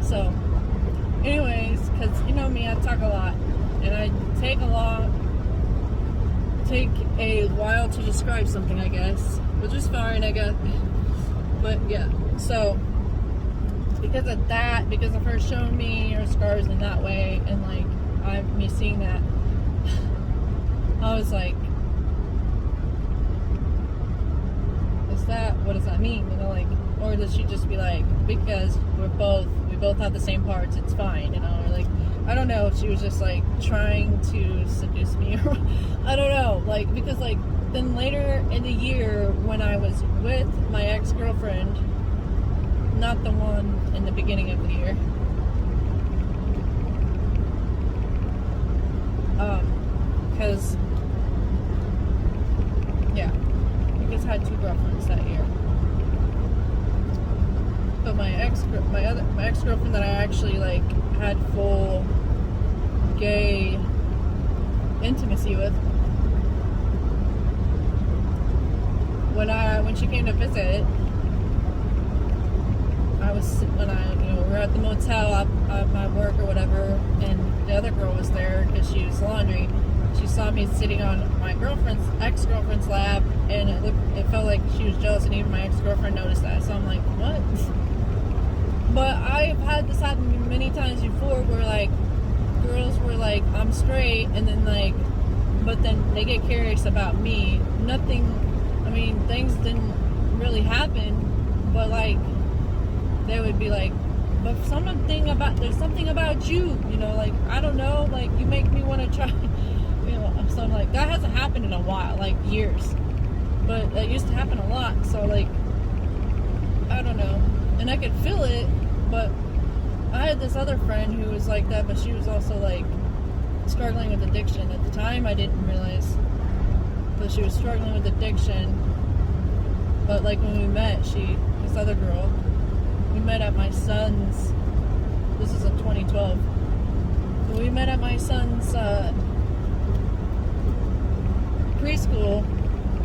So, anyways, because you know me, I talk a lot, and I take a while to describe something, I guess, which is fine, I guess. But yeah, so because of that, because of her showing me her scars in that way, and like me seeing that, I was like, what does that mean? You know, like, or does she just be like, because we both have the same parts, it's fine, you know? Or like, I don't know if she was just like trying to seduce me, or I don't know, like, because like then later in the year when I was with my ex-girlfriend, not the one in the beginning of the year, because I had 2 girlfriends that year. But my ex-girlfriend that I actually like had full gay intimacy with, when she came to visit, we were at the motel at my work or whatever, and the other girl was there because she was laundry. She saw me sitting on my ex-girlfriend's lap, and it felt like she was jealous, and even my ex-girlfriend noticed that. So I'm like, what? But I've had this happen many times before, where like girls were like, I'm straight, and then like, but then they get curious about me. Things didn't really happen, but like they would be like, but there's something about you, you know, like, I don't know, like, you make me want to try. So I'm like, that hasn't happened in a while, like years, but that used to happen a lot. So like, I don't know, and I could feel it. But I had this other friend who was like that, but she was also like struggling with addiction. At the time I didn't realize, but she was struggling with addiction. But like when we met, this other girl, we met at my son's, this is in 2012, we met at my son's preschool,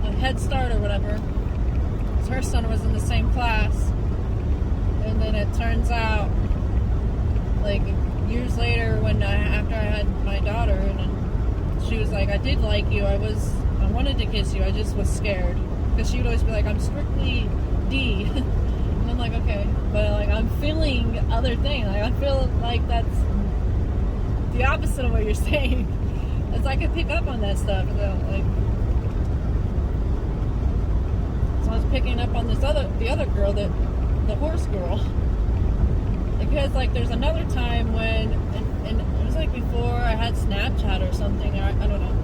a Head Start or whatever. Her son was in the same class, and then it turns out, like years later, after I had my daughter, and she was like, I did like you, I wanted to kiss you, I just was scared, because she would always be like, I'm strictly D. And I'm like, okay, but like I'm feeling other things, like I feel like that's the opposite of what you're saying. It's like I pick up on that stuff, like. I was picking up on the other girl, the horse girl, because like there's another time when, and it was like before I had Snapchat or something, or I don't know,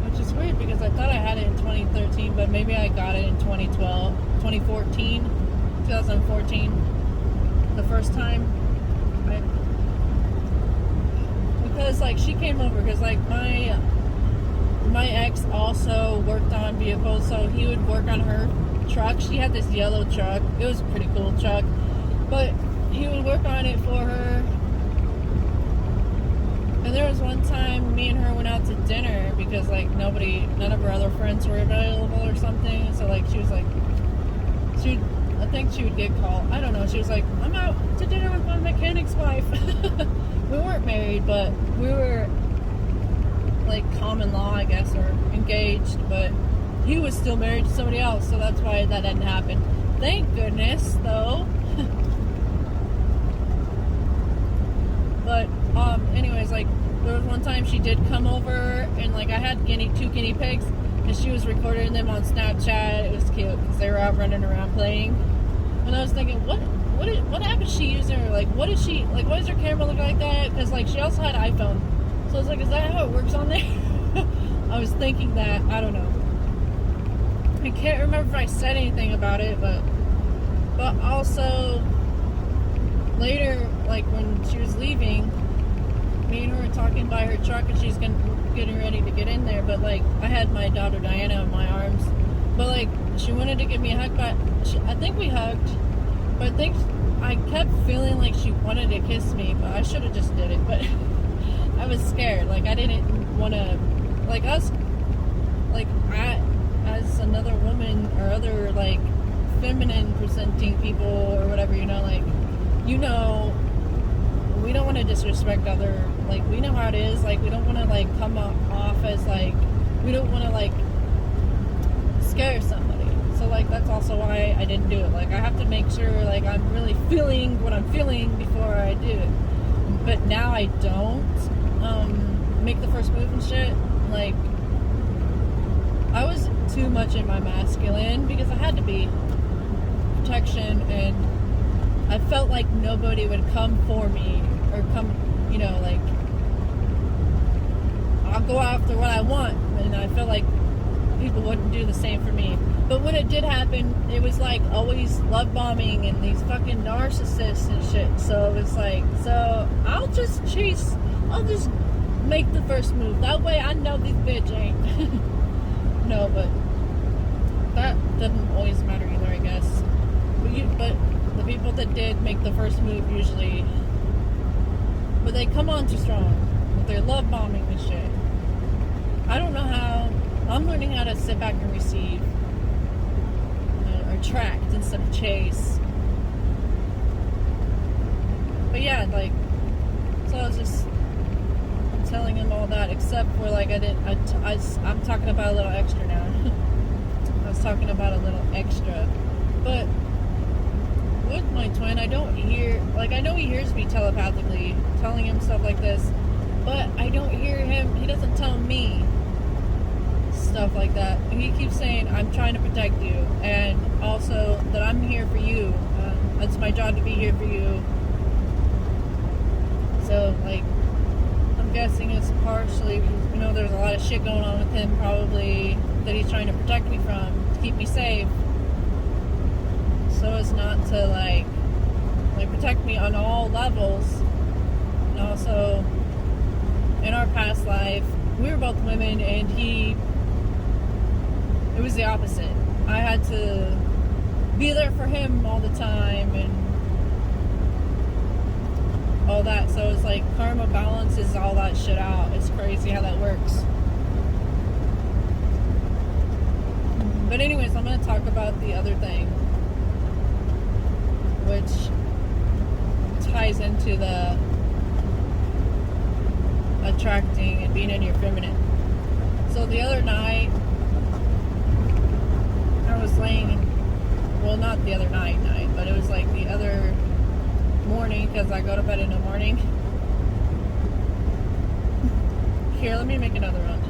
which is weird because I thought I had it in 2013, but maybe I got it in 2014, the first time, right? Because like she came over, because like my ex also worked on vehicles, so he would work on her truck. She had this yellow truck. It was a pretty cool truck, but he would work on it for her. And there was one time me and her went out to dinner because like none of her other friends were available or something. So like she was like, I think she would get called. I don't know. She was like, I'm out to dinner with my mechanic's wife. We weren't married, but we were like common law, I guess, or engaged, but he was still married to somebody else, so that's why that didn't happen. Thank goodness, though. But anyways, like there was one time she did come over, and like I had 2 guinea pigs, and she was recording them on Snapchat. It was cute because they were out running around playing, and I was thinking, what app is she using, or like what is she like, why does her camera look like that? Because like she also had an iPhone. So I was like, is that how it works on there? I was thinking that, I don't know. I can't remember if I said anything about it, but also later, like when she was leaving, me and her were talking by her truck, and she's getting ready to get in there, but like I had my daughter Diana in my arms, but like she wanted to give me a hug, but I think we hugged, but I kept feeling like she wanted to kiss me, but I should have just did it, but I was scared. Like I didn't want to, like us, like I, as another woman or other like feminine presenting people or whatever, you know, like you know, we don't want to disrespect other, like, we know how it is. Like, we don't want to, like, come off as, like, we don't want to, like, scare somebody. So, like, that's also why I didn't do it. Like, I have to make sure, like, I'm really feeling what I'm feeling before I do it. But now I don't make the first move and shit. Like, I was too much in my masculine because I had to be. Protection, and I felt like nobody would come for me or come, you know, like, I'll go after what I want, and I felt like people wouldn't do the same for me. But when it did happen, it was like always love bombing and these fucking narcissists and shit. So it was like, so I'll just make the first move. That way I know this bitch ain't. No, but that doesn't always matter either, I guess. But the people that did make the first move usually, but they come on too strong with their love bombing and shit. I don't know how. I'm learning how to sit back and receive, or attract instead of chase. But yeah, like, so I was just telling him all that, except for, like, I'm talking about a little extra now. I was talking about a little extra, but with my twin, I don't hear, like, I know he hears me telepathically telling him stuff like this, but I don't hear him, he doesn't tell me stuff like that. He keeps saying, I'm trying to protect you, and also that I'm here for you. It's my job to be here for you. So, like, I'm guessing it's partially, you know, there's a lot of shit going on with him, probably, that he's trying to protect me from, to keep me safe. So as not to, like protect me on all levels. And also, in our past life, we were both women, and it was the opposite. I had to be there for him all the time, and all that. So it's like, karma balances all that shit out. It's crazy how that works. But anyways, I'm going to talk about the other thing, which ties into the attracting and being in your feminine. So the other night, I was laying, well, not the other night, but it was like the other morning, because I go to bed in the morning. Here, let me make another one.